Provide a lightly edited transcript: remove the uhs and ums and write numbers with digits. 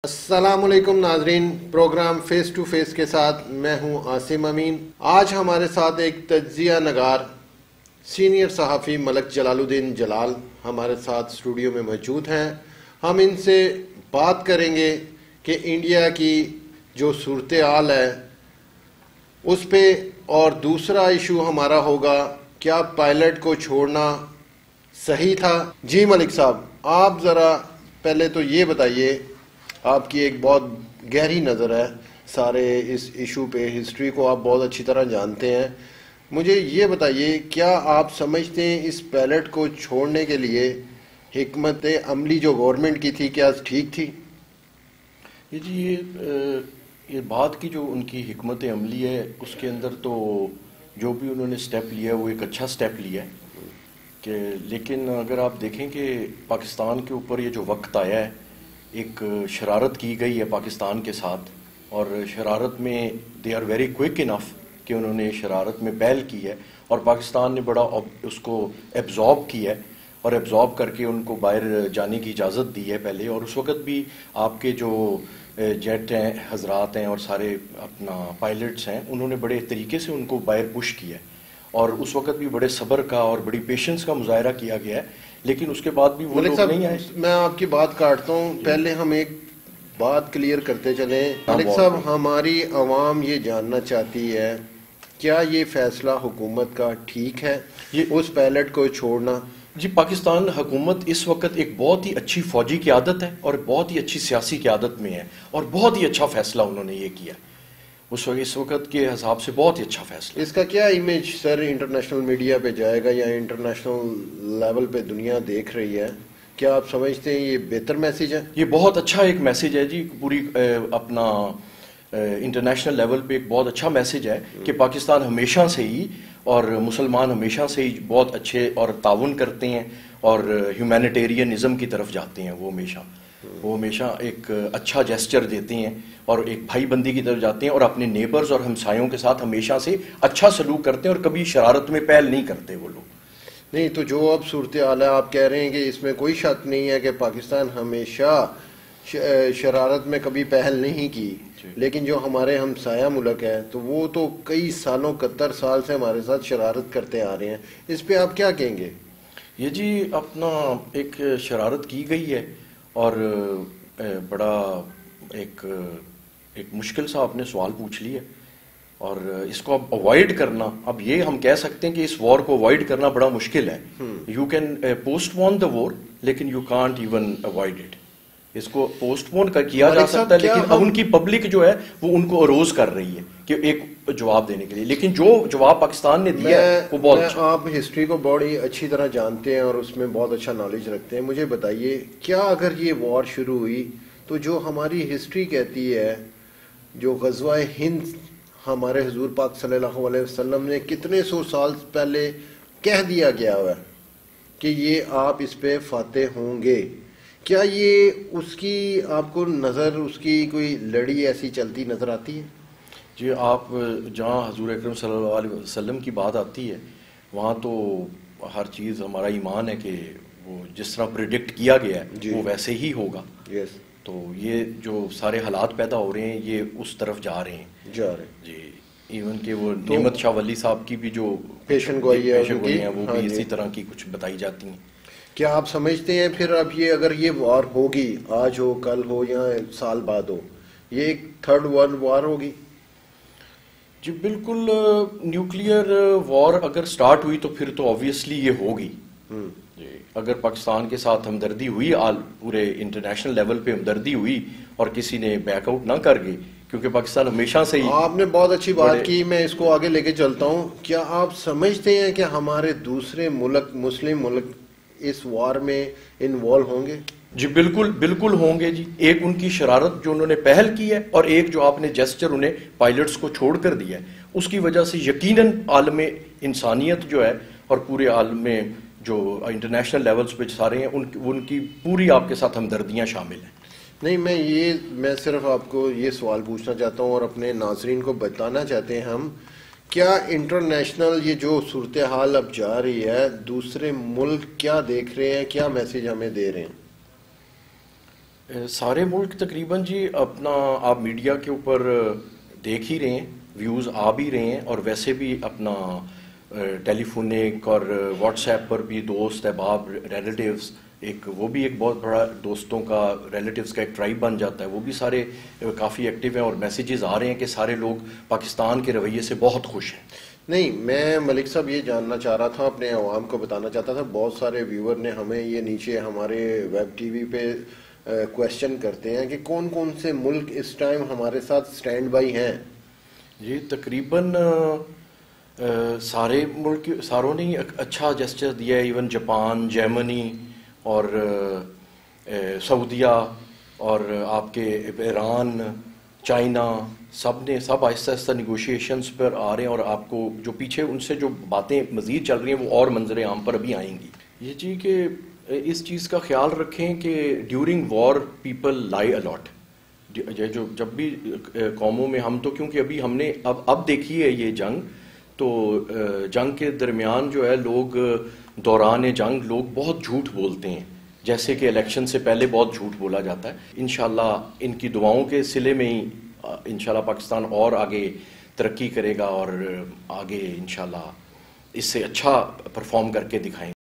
السلام علیکم ناظرین، پروگرام فیس ٹو فیس کے ساتھ میں ہوں عاصم امین۔ آج ہمارے ساتھ ایک تجزیہ نگار سینئر صحافی ملک جلال الدین جلال ہمارے ساتھ اسٹوڈیو میں موجود ہیں۔ ہم ان سے بات کریں گے کہ انڈیا کی جو صورتحال ہے اس پہ، اور دوسرا ایشو ہمارا ہوگا کیا پائلٹ کو چھوڑنا صحیح تھا۔ جی ملک صاحب، آپ ذرا پہلے تو یہ بتائیے، آپ کی ایک بہت گہری نظر ہے سارے اس ایشو پہ، ہسٹری کو آپ بہت اچھی طرح جانتے ہیں۔ مجھے یہ بتائیے، کیا آپ سمجھتے ہیں اس پائلٹ کو چھوڑنے کے لیے حکمت عملی جو گورنمنٹ کی تھی کیا ٹھیک تھی؟ جی، یہ بات کی جو ان کی حکمت عملی ہے اس کے اندر تو جو بھی انہوں نے سٹیپ لیا ہے وہ ایک اچھا سٹیپ لیا ہے کہ، لیکن اگر آپ دیکھیں کہ پاکستان کے اوپر یہ جو وقت آیا ہے، ایک شرارت کی گئی ہے پاکستان کے ساتھ، اور شرارت میں دے آر ویری کوئک انف کہ انہوں نے شرارت میں پہل کی ہے، اور پاکستان نے بڑا اس کو ایبزارب کیا ہے، اور ایبزارب کر کے ان کو باہر جانے کی اجازت دی ہے پہلے۔ اور اس وقت بھی آپ کے جو جیٹ ہیں حضرات ہیں اور سارے اپنا پائلٹس ہیں، انہوں نے بڑے طریقے سے ان کو باہر پش کیا ہے، اور اس وقت بھی بڑے صبر کا اور بڑی پیشنس کا مظاہرہ کیا گیا ہے، لیکن اس کے بعد بھی وہ لوگ نہیں آئے۔ میں آپ کی بات کاٹتا ہوں، پہلے ہم ایک بات کلیئر کرتے چلیں۔ ملک صاحب، ہماری عوام یہ جاننا چاہتی ہے کیا یہ فیصلہ حکومت کا ٹھیک ہے اس پائلٹ کو چھوڑنا؟ جی، پاکستان حکومت اس وقت ایک بہت ہی اچھی فوجی قیادت ہے اور بہت ہی اچھی سیاسی قیادت میں ہے، اور بہت ہی اچھا فیصلہ انہوں نے یہ کیا اس وقت کے حساب سے، بہت ہی اچھا فیصلہ۔ اس کا کیا امیج سر انٹرنیشنل میڈیا پہ جائے گا یا انٹرنیشنل لیول پہ دنیا دیکھ رہی ہے؟ کیا آپ سمجھتے ہیں یہ بہتر میسیج ہے؟ یہ بہت اچھا ایک میسیج ہے جی، پوری اپنا انٹرنیشنل لیول پہ ایک بہت اچھا میسیج ہے کہ پاکستان ہمیشہ سے ہی اور مسلمان ہمیشہ سے ہی بہت اچھے اور تعاون کرتے ہیں اور ہیومینیٹیرینزم کی طرف جاتے ہیں۔ وہ ہمیشہ ایک اچھا جیسچر دیتے ہیں اور ایک بھائی بندی کی طرف جاتے ہیں، اور اپنے نیبرز اور ہمسایوں کے ساتھ ہمیشہ سے اچھا سلوک کرتے ہیں، اور کبھی شرارت میں پہل نہیں کرتے وہ لوگ۔ نہیں تو جو اب صورتحال ہے، آپ کہہ رہے ہیں کہ اس میں کوئی شک نہیں ہے کہ پاکستان ہمیشہ شرارت میں کبھی پہل نہیں کی، لیکن جو ہمارے ہمسایہ ملک ہے تو وہ تو کئی سالوں 71 سال سے ہمارے ساتھ شرارت کرتے آ رہے ہیں، اس پہ آپ کیا کہیں گے؟ یہ جی اپنا ایک شرارت کی گئی ہے، اور بڑا ایک مشکل سا آپ نے سوال پوچھ لیا، اور اس کو اب اوائڈ کرنا، اب یہ ہم کہہ سکتے ہیں کہ اس وار کو اوائڈ کرنا بڑا مشکل ہے۔ You can postpone the war, لیکن you can't even avoid it. اس کو پوسٹ پون کیا جا سکتا ہے، لیکن اب ان کی پبلک جو ہے وہ ان کو اروز کر رہی ہے کہ ایک جواب دینے کے لیے، لیکن جو جواب پاکستان نے دیا ہے وہ بہت اچھا۔ آپ ہسٹری کو بڑی اچھی طرح جانتے ہیں اور اس میں بہت اچھا نالج رکھتے ہیں، مجھے بتائیے کیا اگر یہ وار شروع ہوئی تو جو ہماری ہسٹری کہتی ہے، جو غزوہ ہند ہمارے حضور پاک صلی اللہ علیہ وسلم نے کتنے سو سال پہلے کہہ دیا گیا ہوا ہے کہ یہ آپ اس پہ فاتح ہوں گے، کیا یہ اس کی آپ کو نظر، اس کی کوئی لڑی ایسی چلتی نظر آتی ہے؟ جی، آپ جہاں حضور اکرم صلی اللہ علیہ وسلم کی بات آتی ہے وہاں تو ہر چیز ہمارا ایمان ہے کہ وہ جس طرح پریڈکٹ کیا گیا ہے وہ ویسے ہی ہوگا۔ تو یہ جو سارے حالات پیدا ہو رہے ہیں یہ اس طرف جا رہے ہیں جی، ایون کہ وہ نعمت شاہ ولی صاحب کی بھی جو پیشن گوئی ہے وہ بھی اسی طرح کی کچھ بتائی جاتی ہیں۔ کیا آپ سمجھتے ہیں پھر اب یہ اگر یہ وار ہوگی، آج ہو کل ہو یا سال بعد ہو، یہ ایک تھرڈ ورلڈ وار ہوگی؟ جی بالکل، نیوکلیئر وار اگر سٹارٹ ہوئی تو پھر تو آبویسلی یہ ہوگی جی۔ اگر پاکستان کے ساتھ ہمدردی ہوئی، پورے انٹرنیشنل لیول پہ ہمدردی ہوئی اور کسی نے بیک آؤٹ نہ کر گئی، کیونکہ پاکستان ہمیشہ سے ہی، آپ نے بہت اچھی بات کی، میں اس کو آگے لے کے چلتا ہوں۔ کیا آپ سمجھتے ہیں کہ ہمارے دوسرے ملک، مسلم ملک اس وار میں انوالو ہوں گے؟ جی بالکل ہوں گے جی۔ ایک ان کی شرارت جو انہوں نے پہل کی ہے، اور ایک جو آپ نے جیسچر انہیں پائلٹس کو چھوڑ کر دیا ہے، اس کی وجہ سے یقیناً عالم انسانیت جو ہے اور پورے عالم میں جو انٹرنیشنل لیولز پہ سارے ہیں ان کی پوری آپ کے ساتھ ہمدردیاں شامل ہیں۔ نہیں، میں صرف آپ کو یہ سوال پوچھنا چاہتا ہوں اور اپنے ناظرین کو بتانا چاہتے ہیں ہم، کیا انٹرنیشنل یہ جو صورتحال اب جا رہی ہے، دوسرے ملک کیا دیکھ رہے ہیں، کیا میسیج ہمیں دے رہے ہیں؟ سارے ملک تقریباً جی اپنا آپ میڈیا کے اوپر دیکھ ہی رہے ہیں، ویوز آ بھی رہے ہیں، اور ویسے بھی اپنا ٹیلی فونک اور واٹس ایپ پر بھی دوست احباب ریلیٹیوز، ایک وہ بھی ایک بہت بڑا دوستوں کا ریلیٹیوز کا ایک ٹرائب بن جاتا ہے، وہ بھی سارے کافی ایکٹیو ہیں، اور میسیجز آ رہے ہیں کہ سارے لوگ پاکستان کے رویے سے بہت خوش ہیں۔ نہیں، میں ملک صاحب یہ جاننا چاہ رہا تھا، اپنے عوام کو بتانا چاہتا تھا، بہت سارے ویور نے ہمیں یہ نیچے ہمارے ویب ٹی وی پہ کویشچن کرتے ہیں کہ کون کون سے ملک اس ٹائم ہمارے ساتھ سٹینڈ بائی ہیں۔ یہ تقریباً سارے ملک، ساروں نے ہی اچھا جسچر دیا ہے، ایون جاپان، جرمنی اور سعودیہ اور آپ کے ایران، چائنا، سب آہستہ آہستہ نیگوشیشنز پر آ رہے ہیں، اور آپ کو جو پیچھے ان سے جو باتیں مزید چل رہی ہیں وہ اور منظر عام پر ابھی آئیں گی۔ یہ جی کہ اس چیز کا خیال رکھیں کہ ڈیورنگ وار پیپل لائی الاٹ، جو جب بھی قوموں میں ہم تو کیونکہ ابھی ہم نے اب دیکھی ہے یہ جنگ، تو جنگ کے درمیان جو ہے لوگ دوران جنگ لوگ بہت جھوٹ بولتے ہیں، جیسے کہ الیکشن سے پہلے بہت جھوٹ بولا جاتا ہے۔ انشاءاللہ ان کی دعاؤں کے صلے میں ہی انشاءاللہ پاکستان اور آگے ترقی کرے گا، اور آگے انشاءاللہ اس سے اچھا پرفارم کر کے دکھائیں گے۔